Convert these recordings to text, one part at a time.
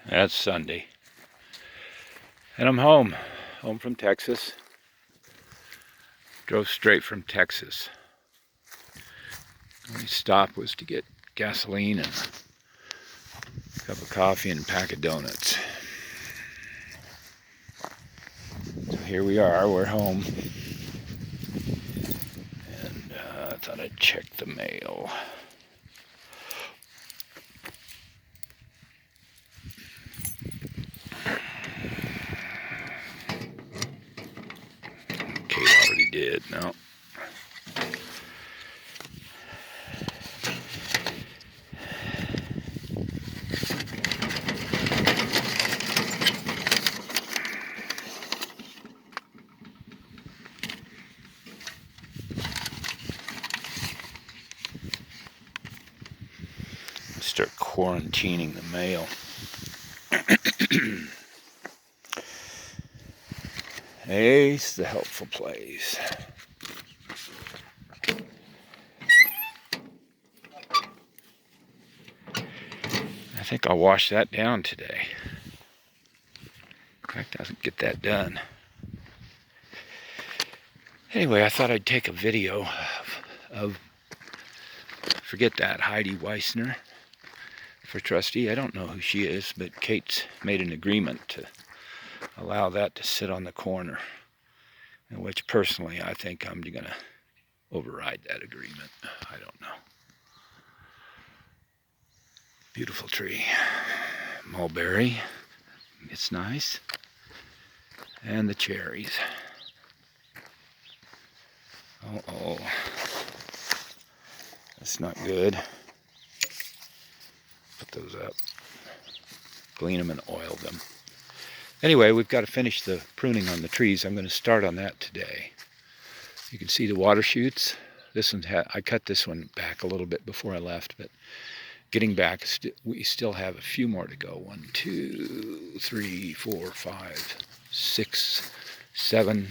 That's Sunday. And I'm home from Texas. Drove straight from Texas. Only stop was to get gasoline and a cup of coffee and a pack of donuts. So here we are, we're home. And I thought I'd check the mail. Kate already did, no. Start quarantining the mail. Ace, the helpful place. I think I'll wash that down today. In fact, I'll get that done. Anyway, I thought I'd take a video of forget that, Heidi Weissner for trustee. I don't know who she is, but Kate's made an agreement to allow that to sit on the corner, in which personally I think I'm going to override that agreement. I don't know. Beautiful tree. Mulberry. It's nice. And the cherries. Uh-oh. That's not good. Put those up. Clean them and oil them. Anyway, we've got to finish the pruning on the trees. I'm going to start on that today. You can see the water shoots. This one, I cut this one back a little bit before I left, but getting back, we still have a few more to go. 1, 2, 3, 4, 5, 6, 7,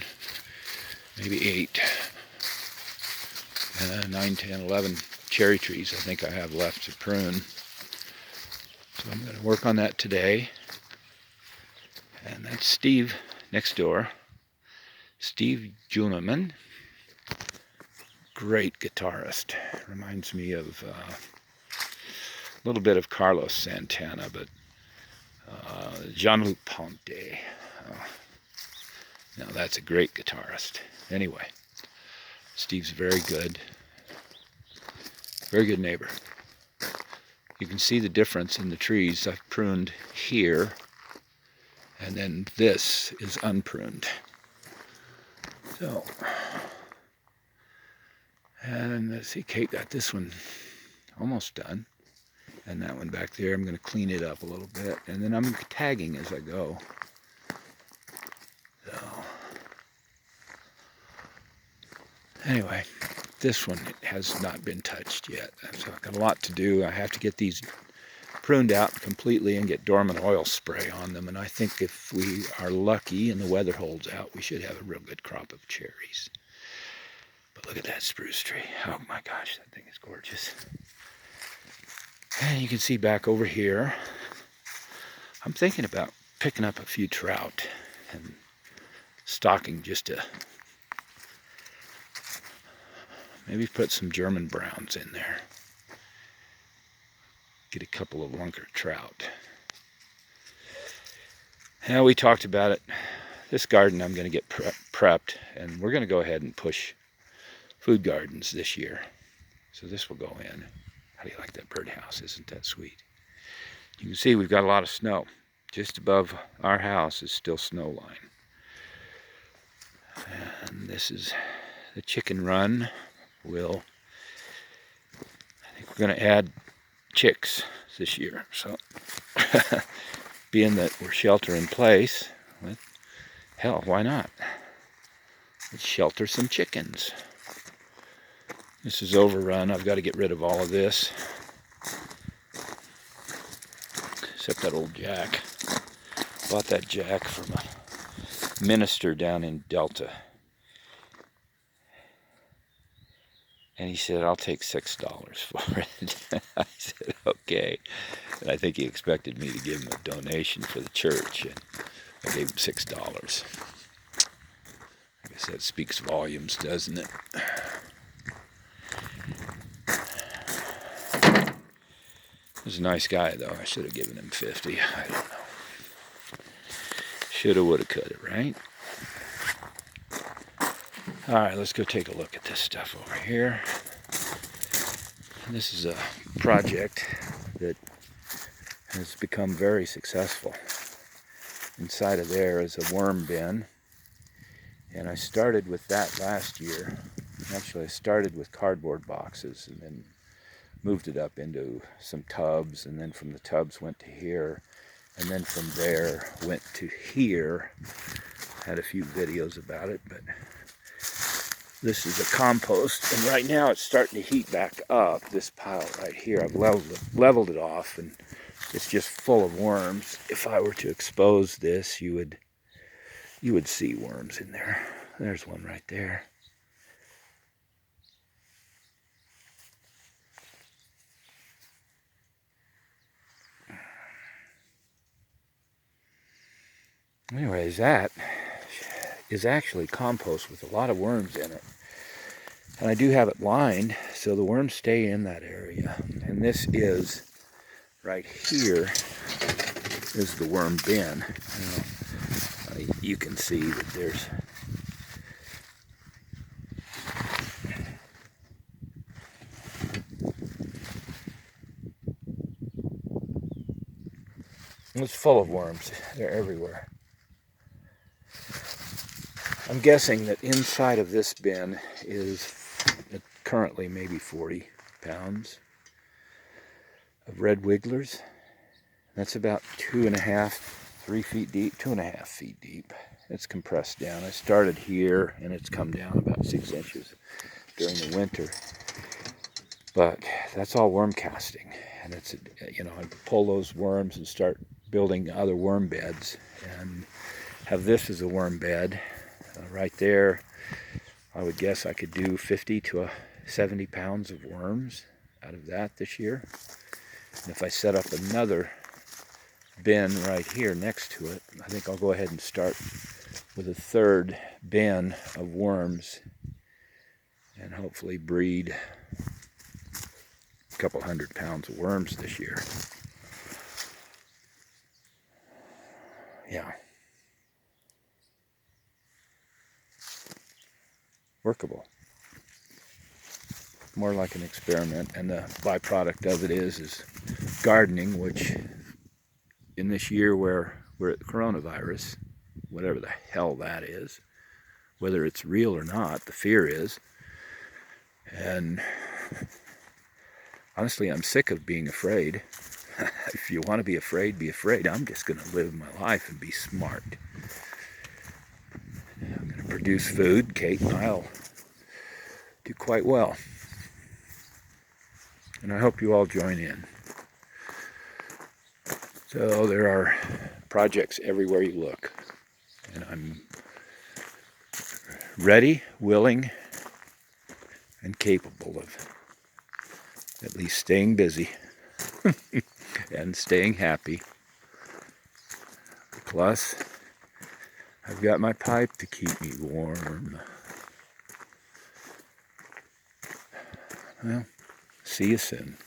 maybe 8, 9, 10, 11 cherry trees I think I have left to prune. So I'm going to work on that today. And that's Steve next door. Steve Juneman. Great guitarist. Reminds me of a little bit of Carlos Santana, but Jean-Luc Ponty. Now that's a great guitarist. Anyway, Steve's very good neighbor. You can see the difference in the trees. I've pruned here, and then this is unpruned. So, and let's see, Kate got this one almost done. And that one back there, I'm going to clean it up a little bit. And then I'm tagging as I go. So, anyway, this one has not been touched yet. So I've got a lot to do. I have to get these pruned out completely and get Dorman oil spray on them. And I think if we are lucky and the weather holds out, we should have a real good crop of cherries. But look at that spruce tree. Oh my gosh, that thing is gorgeous. And you can see back over here, I'm thinking about picking up a few trout and stocking just to maybe put some German browns in there. Get a couple of lunker trout. Now we talked about it. This garden I'm going to get prepped, and we're going to go ahead and push food gardens this year. So this will go in. How do you like that birdhouse? Isn't that sweet? You can see we've got a lot of snow. Just above our house is still snow line. And this is the chicken run. I think we're going to add chicks this year. So, being that we're shelter in place, hell, why not? Let's shelter some chickens. This is overrun. I've got to get rid of all of this. Except that old jack. Bought that jack from a minister down in Delta. And he said, I'll take $6 for it. I said, okay. And I think he expected me to give him a donation for the church, and I gave him $6. I guess that speaks volumes, doesn't it? He's a nice guy, though. I should have given him 50. I don't know. Shoulda, woulda, coulda, right? All right, let's go take a look at this stuff over here. This is a project that has become very successful. Inside of there is a worm bin, and I started with that last year. Actually, I started with cardboard boxes and then moved it up into some tubs, and then from the tubs went to here, and then from there went to here. Had a few videos about it, but this is a compost, and right now it's starting to heat back up. This pile right here, I've leveled it off, and it's just full of worms. If I were to expose this, you would see worms in there. There's one right there. Anyways, that is actually compost with a lot of worms in it. And I do have it lined so the worms stay in that area. And this is, right here, is the worm bin. You can see that there's it's full of worms. They're everywhere. I'm guessing that inside of this bin is currently maybe 40 pounds of red wigglers. That's about 2.5, 3 feet deep, 2.5 feet deep. It's compressed down. I started here and it's come down about 6 inches during the winter. But that's all worm casting. And it's, I pull those worms and start building other worm beds, and have this as a worm bed. Right there, I would guess I could do 50 to 70 pounds of worms out of that this year. And if I set up another bin right here next to it, I think I'll go ahead and start with a third bin of worms and hopefully breed a couple 100 pounds of worms this year. Yeah. Workable. More like an experiment, and the byproduct of it is gardening, which in this year where we're at the coronavirus, whatever the hell that is, whether it's real or not, the fear is. And honestly, I'm sick of being afraid. If you want to be afraid, be afraid. I'm just going to live my life and be smart. I'm going to produce food. Kate and I'll do quite well. And I hope you all join in. So there are projects everywhere you look. And I'm ready, willing, and capable of at least staying busy and staying happy. Plus, I've got my pipe to keep me warm. Well, see you soon.